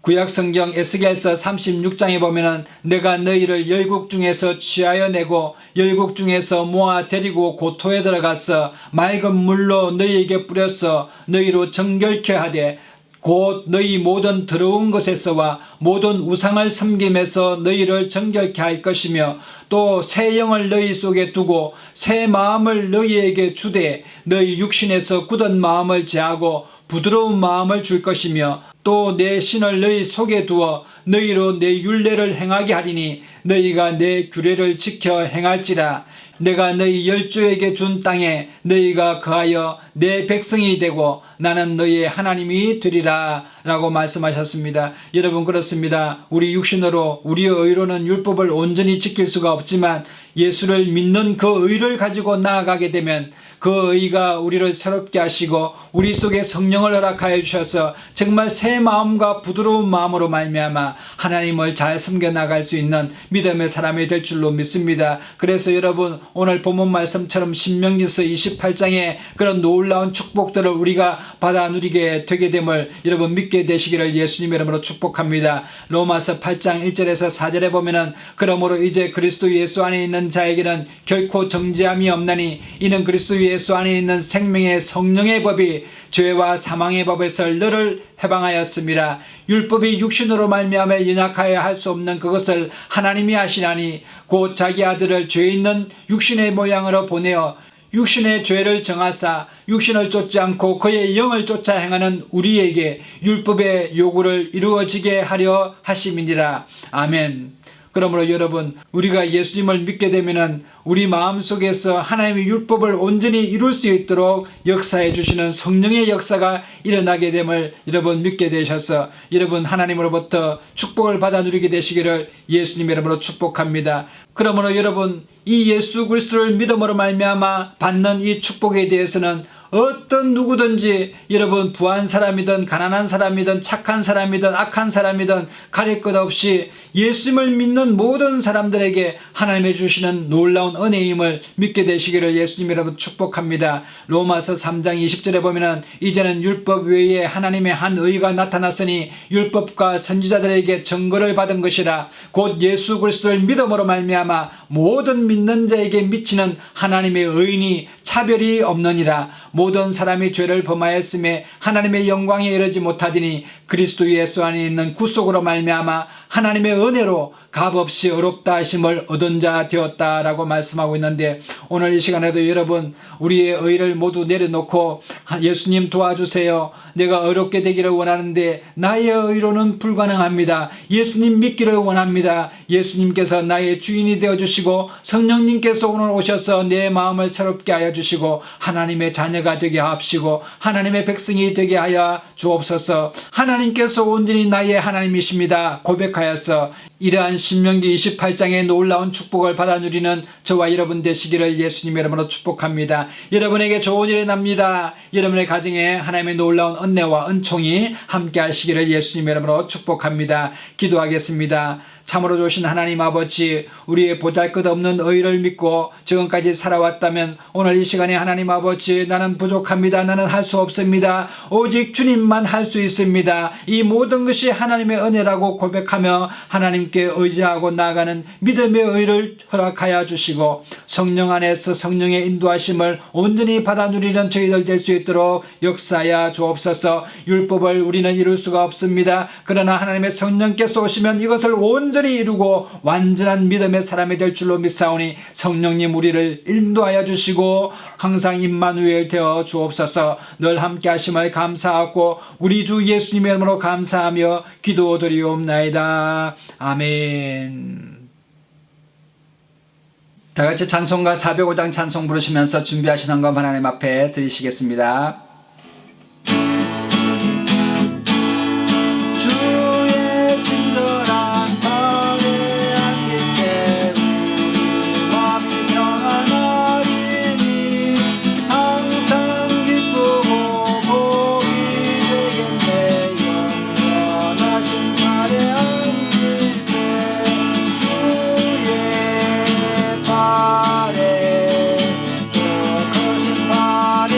구약성경 에스겔서 36장에 보면은 내가 너희를 열국 중에서 취하여 내고 열국 중에서 모아 데리고 고토에 들어가서 맑은 물로 너희에게 뿌렸어 너희로 정결케 하되 곧 너희 모든 더러운 것에서와 모든 우상을 섬김에서 너희를 정결케 할 것이며 또 새 영을 너희 속에 두고 새 마음을 너희에게 주되 너희 육신에서 굳은 마음을 제하고 부드러운 마음을 줄 것이며 또 내 신을 너희 속에 두어 너희로 내 율례를 행하게 하리니 너희가 내 규례를 지켜 행할지라. 내가 너희 열조에게 준 땅에 너희가 거하여 내 백성이 되고 나는 너희의 하나님이 되리라 라고 말씀하셨습니다. 여러분 그렇습니다. 우리 육신으로 우리의 의로는 율법을 온전히 지킬 수가 없지만 예수를 믿는 그 의를 가지고 나아가게 되면 그 의가 우리를 새롭게 하시고 우리 속에 성령을 허락하여 주셔서 정말 새 마음과 부드러운 마음으로 말미암아 하나님을 잘 섬겨 나갈 수 있는 믿음의 사람이 될 줄로 믿습니다. 그래서 여러분 오늘 본문 말씀처럼 신명기서 28장에 그런 놀라운 축복들을 우리가 받아 누리게 되게 됨을 여러분 믿게 되시기를 예수님의 이름으로 축복합니다. 로마서 8장 1절에서 4절에 보면은 그러므로 이제 그리스도 예수 안에 있는 자에게는 결코 정죄함이 없나니 이는 그리스도 예수 안에 있는 생명의 성령의 법이 죄와 사망의 법에서 너를 해방하였습니다. 율법이 육신으로 말미암아 연약하여 할 수 없는 그것을 하나님이 하시나니 곧 자기 아들을 죄 있는 육신의 모양으로 보내어 육신의 죄를 정하사 육신을 쫓지 않고 그의 영을 쫓아 행하는 우리에게 율법의 요구를 이루어지게 하려 하심이니라. 아멘. 그러므로 여러분 우리가 예수님을 믿게 되면은 우리 마음속에서 하나님의 율법을 온전히 이룰 수 있도록 역사해 주시는 성령의 역사가 일어나게 됨을 여러분 믿게 되셔서 여러분 하나님으로부터 축복을 받아 누리게 되시기를 예수님의 이름으로 축복합니다. 그러므로 여러분 이 예수 그리스도를 믿음으로 말미암아 받는 이 축복에 대해서는 어떤 누구든지 여러분 부한 사람이든 가난한 사람이든 착한 사람이든 악한 사람이든 가릴 것 없이 예수님을 믿는 모든 사람들에게 하나님의 주시는 놀라운 은혜임을 믿게 되시기를 예수님 여러분 축복합니다. 로마서 3장 20절에 보면은 이제는 율법 외에 하나님의 한 의가 나타났으니 율법과 선지자들에게 증거를 받은 것이라. 곧 예수 그리스도를 믿음으로 말미암아 모든 믿는 자에게 미치는 하나님의 의인이 차별이 없느니라. 모든 사람이 죄를 범하였음에 하나님의 영광에 이르지 못하더니 그리스도 예수 안에 있는 구속으로 말미암아 하나님의 은혜로 값없이 어렵다 하심을 얻은 자 되었다라고 말씀하고 있는데 오늘 이 시간에도 여러분 우리의 의를 모두 내려놓고 예수님 도와주세요. 내가 어렵게 되기를 원하는데 나의 의로는 불가능합니다. 예수님 믿기를 원합니다. 예수님께서 나의 주인이 되어주시고 성령님께서 오늘 오셔서 내 마음을 새롭게 하여 주시고 하나님의 자녀가 되게 하옵시고 하나님의 백성이 되게 하여 주옵소서. 하나님께서 온전히 나의 하나님이십니다. 고백하여서 이러한 신명기 28장의 놀라운 축복을 받아 누리는 저와 여러분 되시기를 예수님의 이름으로 축복합니다. 여러분에게 좋은 일이 납니다. 여러분의 가정에 하나님의 놀라운 은혜와 은총이 함께 하시기를 예수님의 이름으로 축복합니다. 기도하겠습니다. 참으로 좋으신 하나님 아버지, 우리의 보잘것없는 의를 믿고 지금까지 살아왔다면 오늘 이 시간에 하나님 아버지, 나는 부족합니다. 나는 할 수 없습니다. 오직 주님만 할 수 있습니다. 이 모든 것이 하나님의 은혜라고 고백하며 하나님께 의지하고 나아가는 믿음의 의를 허락하여 주시고 성령 안에서 성령의 인도하심을 온전히 받아 누리는 저희들 될 수 있도록 역사하여 주옵소서. 율법을 우리는 이룰 수가 없습니다. 그러나 하나님의 성령께서 오시면 이것을 온전히 이루고 완전한 믿음의 사람이 될 줄로 믿사오니 성령님 우리를 인도하여 주시고 항상 임마누엘 되어 주옵소서. 늘 함께 하심을 감사하고 우리 주 예수님의 이름으로 감사하며 기도드리옵나이다. 아멘. 다 같이 찬송가 405장 찬송 부르시면서 준비하시는 것 하나님 앞에 드리시겠습니다. 발에 더 크신 발에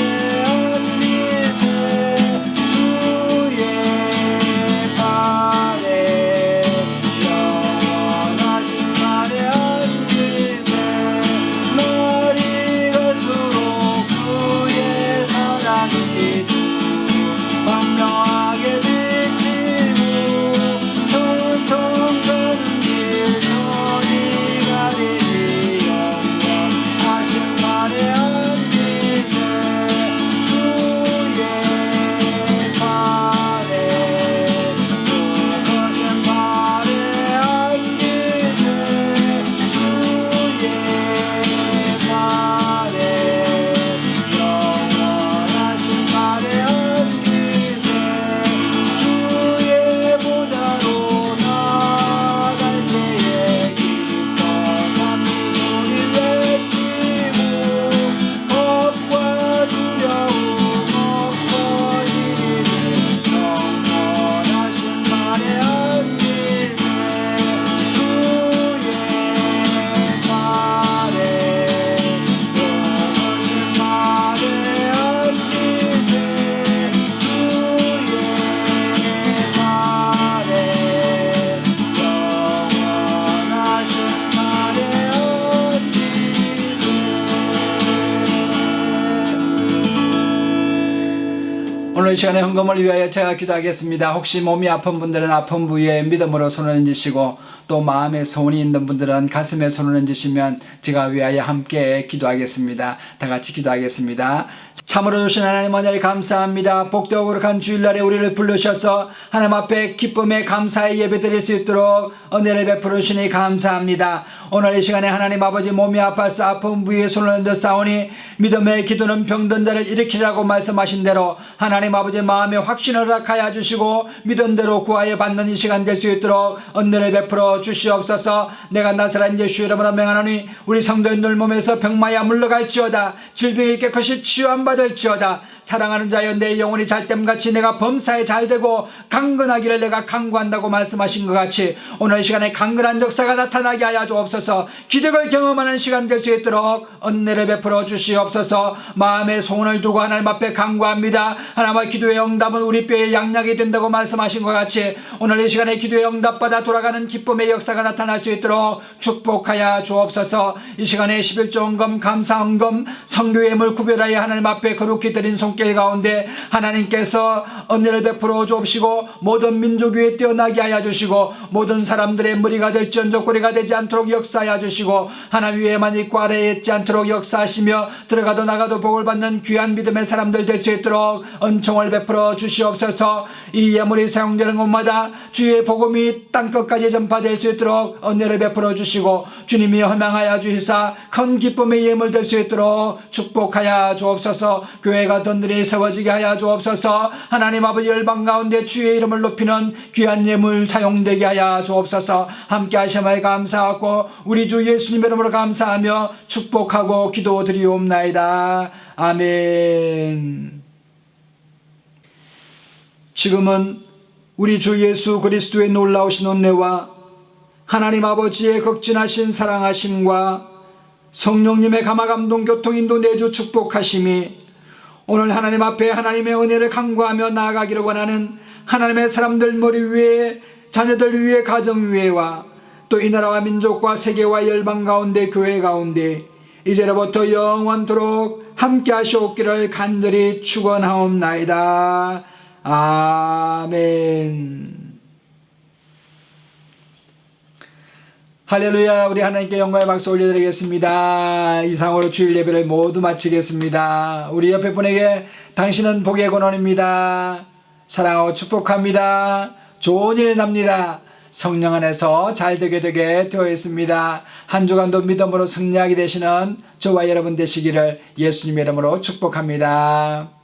오늘 이 시간에 헌금을 위하여 제가 기도하겠습니다. 혹시 몸이 아픈 분들은 아픈 부위에 믿음으로 손을 얹으시고 또 마음에 소원이 있는 분들은 가슴에 손을 얹으시면 제가 위하여 함께 기도하겠습니다. 다 같이 기도하겠습니다. 참으로 주신 하나님 은혜를 감사합니다. 복되고 거룩한 주일날에 우리를 불러주셔서 하나님 앞에 기쁨의 감사의 예배 드릴 수 있도록 은혜를 베풀어 주시니 감사합니다. 오늘 이 시간에 하나님 아버지 몸이 아파서 아픈 부위에 손을 얹어 싸우니 믿음의 기도는 병든 자를 일으키라고 말씀하신 대로 하나님 아버지 마음에 확신을 허락하여 주시고 믿은 대로 구하여 받는 이 시간 될 수 있도록 은혜를 베풀어 주시옵소서. 내가 나사렛 예수 이름으로 명하노니 우리 성도인들 몸에서 병마야 물러갈지어다. 질병이 깨끗이 치유함받을지어다. 사랑하는 자여 내 영혼이 잘됨같이 내가 범사에 잘되고 강건하기를 내가 강구한다고 말씀하신 것 같이 오늘 이 시간에 강건한 역사가 나타나게 하여 주옵소서. 기적을 경험하는 시간 될 수 있도록 은혜를 베풀어 주시옵소서. 마음의 소원을 두고 하나님 앞에 강구합니다. 하나님의 기도의 응답은 우리 뼈에 양약이 된다고 말씀하신 것 같이 오늘 이 시간에 기도의 응답받아 돌아가는 기쁨의 역사가 나타날 수 있도록 축복하여 주옵소서. 이 시간에 11조 헌금 감사 헌금 성교 예물 구별하여 하나님 앞에 거룩히 드린 손길 가운데 하나님께서 은혜를 베풀어 주옵시고 모든 민족 위에 뛰어나게 하여 주시고 모든 사람들의 머리가 될지언정 꼬리가 되지 않도록 역사하여 주시고 하나님 위에만 있고 아래에 있지 않도록 역사하시며 들어가도 나가도 복을 받는 귀한 믿음의 사람들 될 수 있도록 은총을 베풀어 주시옵소서. 이 예물이 사용되는 곳마다 주의 복음이 땅끝까지 전파될 수 있도록 은혜를 베풀어 주시고 주님이 허망하여 주시사 큰 기쁨의 예물 될 수 있도록 축복하여 주옵소서. 교회가 든든히 세워지게 하여 주옵소서. 하나님 아버지 열방 가운데 주의 이름을 높이는 귀한 예물 사용되게 하여 주옵소서. 함께 하심을 감사하고 우리 주 예수님 이름으로 감사하며 축복하고 기도드리옵나이다. 아멘. 지금은 우리 주 예수 그리스도의 놀라우신 은혜와 하나님 아버지의 극진하신 사랑하심과 성령님의 감화감동 교통인도 내주 축복하심이 오늘 하나님 앞에 하나님의 은혜를 간구하며 나아가기를 원하는 하나님의 사람들 머리 위에 자녀들 위에 가정 위에와 또 이 나라와 민족과 세계와 열방 가운데 교회 가운데 이제로부터 영원토록 함께 하시옵기를 간절히 축원하옵나이다. 아멘. 할렐루야. 우리 하나님께 영광의 박수 올려드리겠습니다. 이상으로 주일 예배를 모두 마치겠습니다. 우리 옆에 분에게 당신은 복의 근원입니다. 사랑하고 축복합니다. 좋은 일이 납니다. 성령 안에서 잘되게 되어 있습니다. 한 주간도 믿음으로 승리하게 되시는 저와 여러분 되시기를 예수님의 이름으로 축복합니다.